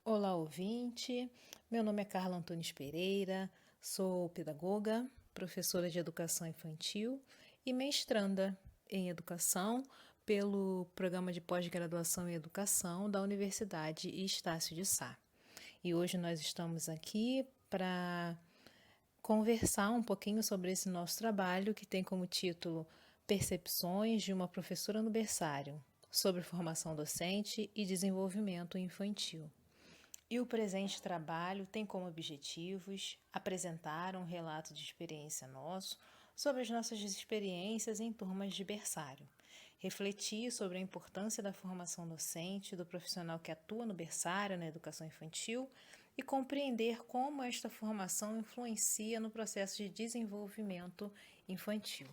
Olá, ouvinte. Meu nome é Carla Antunes Pereira, sou pedagoga, professora de educação infantil e mestranda em educação pelo programa de pós-graduação em educação da Universidade Estácio de Sá. E hoje nós estamos aqui para conversar um pouquinho sobre esse nosso trabalho que tem como título Percepções de uma professora no berçário, sobre formação docente e desenvolvimento infantil. E o presente trabalho tem como objetivos apresentar um relato de experiência nosso sobre as nossas experiências em turmas de berçário, refletir sobre a importância da formação docente do profissional que atua no berçário, na educação infantil, e compreender como esta formação influencia no processo de desenvolvimento infantil.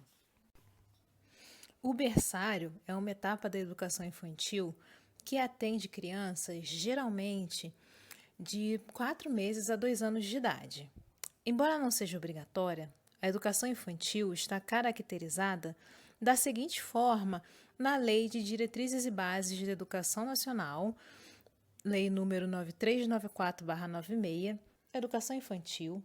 O berçário é uma etapa da educação infantil que atende crianças, geralmente, de 4 meses a 2 anos de idade. Embora não seja obrigatória, a educação infantil está caracterizada da seguinte forma na Lei de Diretrizes e Bases de Educação Nacional, Lei número 9394/96, Educação Infantil,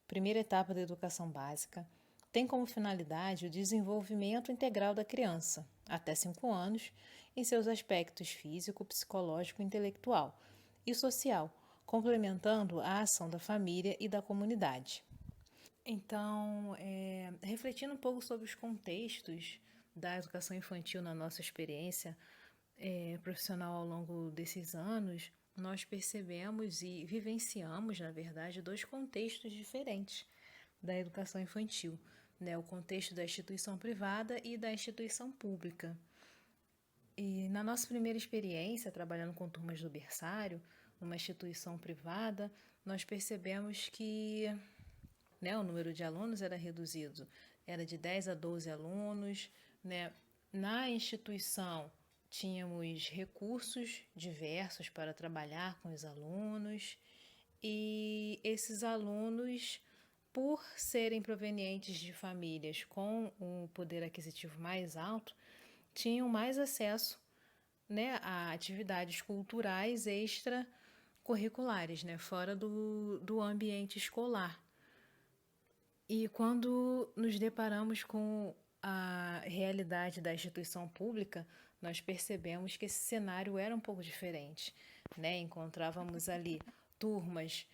primeira etapa da educação básica, tem como finalidade o desenvolvimento integral da criança, até 5 anos, em seus aspectos físico, psicológico, intelectual e social, complementando a ação da família e da comunidade. Então, refletindo um pouco sobre os contextos da educação infantil na nossa experiência profissional ao longo desses anos, nós percebemos e vivenciamos, na verdade, dois contextos diferentes da educação infantil, né? O contexto da instituição privada e da instituição pública. E na nossa primeira experiência, trabalhando com turmas do berçário, numa instituição privada, nós percebemos que o número de alunos era reduzido, era de 10 a 12 alunos. Né? Na instituição, tínhamos recursos diversos para trabalhar com os alunos, e esses alunos, por serem provenientes de famílias com um poder aquisitivo mais alto, tinham mais acesso, né, a atividades culturais extracurriculares, né, fora do ambiente escolar. E quando nos deparamos com a realidade da instituição pública, nós percebemos que esse cenário era um pouco diferente, né? Encontrávamos ali turmas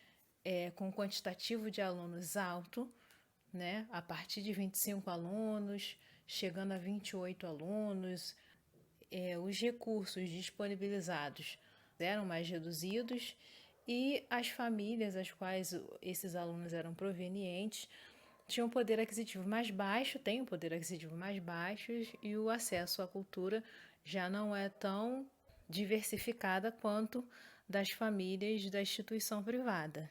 com quantitativo de alunos alto, né? A partir de 25 alunos, chegando a 28 alunos. Os recursos disponibilizados eram mais reduzidos, e as famílias às quais esses alunos eram provenientes tinham um poder aquisitivo mais baixo, têm um poder aquisitivo mais baixo, e o acesso à cultura já não é tão diversificada quanto das famílias da instituição privada.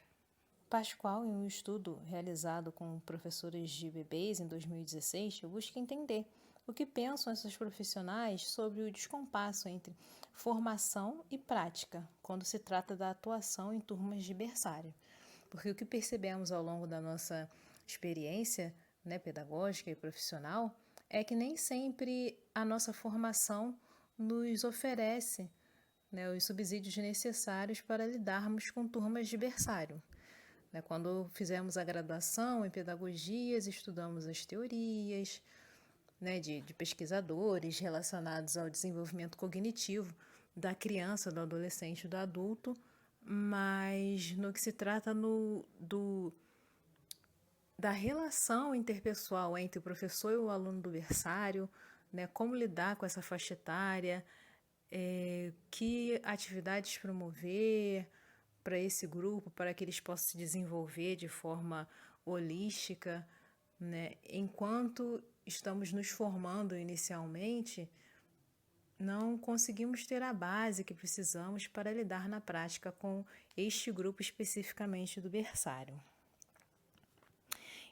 Pascoal, em um estudo realizado com professores de bebês em 2016, busca entender o que pensam esses profissionais sobre o descompasso entre formação e prática, quando se trata da atuação em turmas de berçário. Porque o que percebemos ao longo da nossa experiência, né, pedagógica e profissional, é que nem sempre a nossa formação nos oferece, né, os subsídios necessários para lidarmos com turmas de berçário. Quando fizemos a graduação em pedagogias, estudamos as teorias, né, de pesquisadores relacionados ao desenvolvimento cognitivo da criança, do adolescente e do adulto, mas no que se trata da relação interpessoal entre o professor e o aluno do berçário, né, como lidar com essa faixa etária, que atividades promover para esse grupo, para que eles possam se desenvolver de forma holística, né? Enquanto estamos nos formando inicialmente, não conseguimos ter a base que precisamos para lidar na prática com este grupo especificamente do berçário.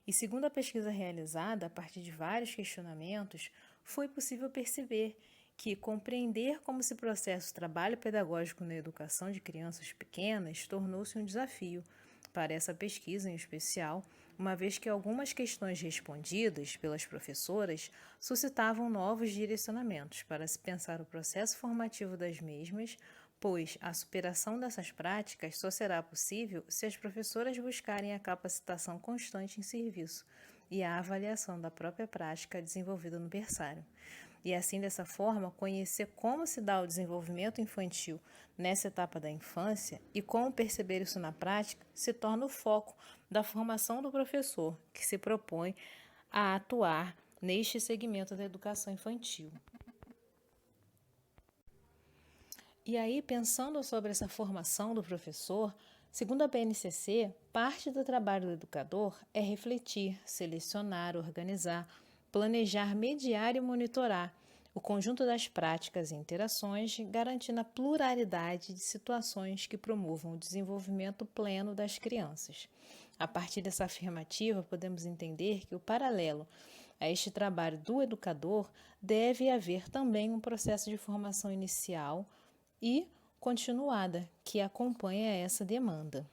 E segundo a pesquisa realizada, a partir de vários questionamentos, foi possível perceber que compreender como se processa o trabalho pedagógico na educação de crianças pequenas tornou-se um desafio para essa pesquisa em especial, uma vez que algumas questões respondidas pelas professoras suscitavam novos direcionamentos para se pensar o processo formativo das mesmas pois a superação dessas práticas só será possível se as professoras buscarem a capacitação constante em serviço e a avaliação da própria prática desenvolvida no berçário. E assim, dessa forma, conhecer como se dá o desenvolvimento infantil nessa etapa da infância e como perceber isso na prática se torna o foco da formação do professor, que se propõe a atuar neste segmento da educação infantil. E aí, pensando sobre essa formação do professor, segundo a BNCC, parte do trabalho do educador é refletir, selecionar, organizar, planejar, mediar e monitorar o conjunto das práticas e interações, garantindo a pluralidade de situações que promovam o desenvolvimento pleno das crianças. A partir dessa afirmativa, podemos entender que o paralelo a este trabalho do educador deve haver também um processo de formação inicial e continuada que acompanha essa demanda.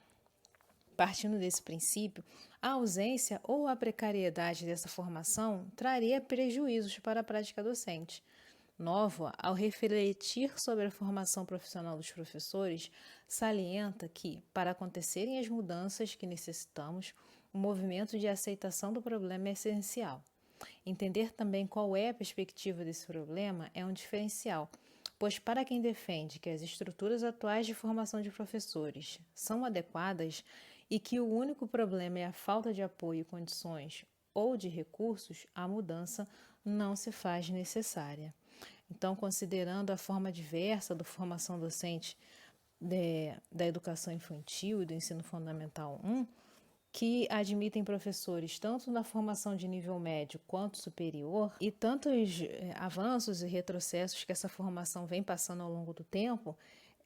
Partindo desse princípio, a ausência ou a precariedade dessa formação traria prejuízos para a prática docente. Nova, ao refletir sobre a formação profissional dos professores, salienta que, para acontecerem as mudanças que necessitamos, o movimento de aceitação do problema é essencial. Entender também qual é a perspectiva desse problema é um diferencial, pois para quem defende que as estruturas atuais de formação de professores são adequadas e que o único problema é a falta de apoio e condições ou de recursos, a mudança não se faz necessária. Então, considerando a forma diversa da formação docente da educação infantil e do ensino fundamental 1, que admitem professores tanto na formação de nível médio quanto superior, e tantos avanços e retrocessos que essa formação vem passando ao longo do tempo,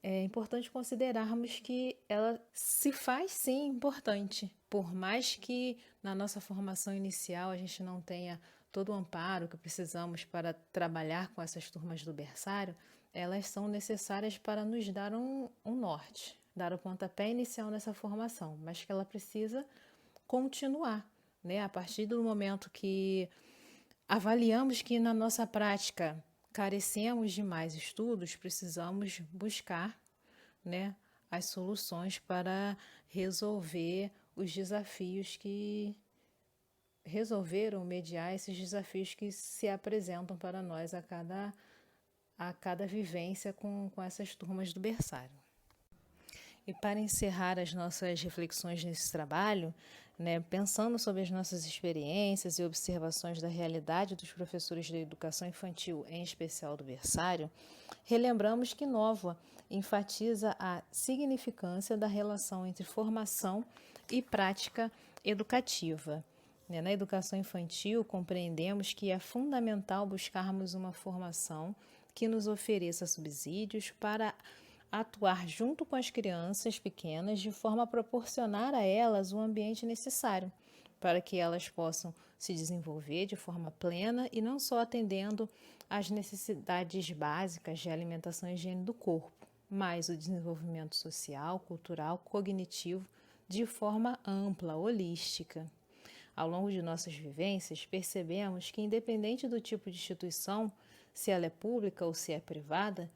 é importante considerarmos que ela se faz sim importante. Por mais que na nossa formação inicial a gente não tenha todo o amparo que precisamos para trabalhar com essas turmas do berçário, elas são necessárias para nos dar um norte, dar o pontapé inicial nessa formação, mas que ela precisa continuar, né? A partir do momento que avaliamos que na nossa prática carecemos de mais estudos, precisamos buscar, né, as soluções para resolver os desafios que resolver ou mediar esses desafios que se apresentam para nós a cada vivência com essas turmas do berçário. E para encerrar as nossas reflexões nesse trabalho, né, pensando sobre as nossas experiências e observações da realidade dos professores da educação infantil, em especial do berçário, relembramos que Nova enfatiza a significância da relação entre formação e prática educativa. Na educação infantil, compreendemos que é fundamental buscarmos uma formação que nos ofereça subsídios para atuar junto com as crianças pequenas de forma a proporcionar a elas o ambiente necessário para que elas possam se desenvolver de forma plena e não só atendendo às necessidades básicas de alimentação e higiene do corpo, mas o desenvolvimento social, cultural, cognitivo de forma ampla, holística. Ao longo de nossas vivências, percebemos que, independente do tipo de instituição, se ela é pública ou se é privada,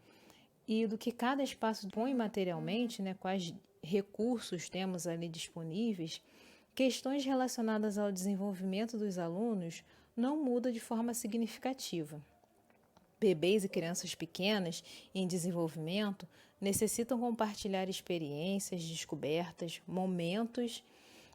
e do que cada espaço põe materialmente, né, quais recursos temos ali disponíveis, questões relacionadas ao desenvolvimento dos alunos não mudam de forma significativa. Bebês e crianças pequenas em desenvolvimento necessitam compartilhar experiências, descobertas, momentos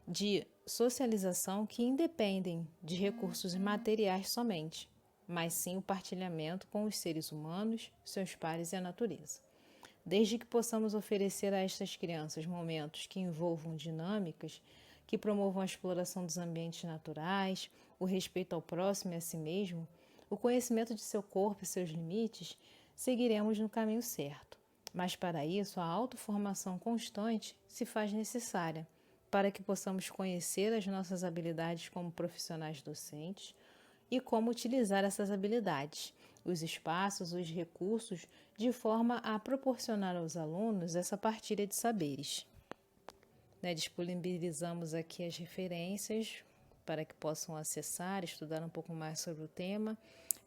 de socialização que independem de recursos materiais somente, mas sim o partilhamento com os seres humanos, seus pares e a natureza. Desde que possamos oferecer a estas crianças momentos que envolvam dinâmicas, que promovam a exploração dos ambientes naturais, o respeito ao próximo e a si mesmo, o conhecimento de seu corpo e seus limites, seguiremos no caminho certo. Mas para isso, a autoformação constante se faz necessária, para que possamos conhecer as nossas habilidades como profissionais docentes, e como utilizar essas habilidades, os espaços, os recursos, de forma a proporcionar aos alunos essa partilha de saberes. Disponibilizamos aqui as referências para que possam acessar, estudar um pouco mais sobre o tema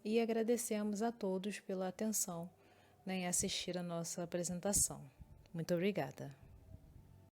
e agradecemos a todos pela atenção né, em assistir a nossa apresentação. Muito obrigada.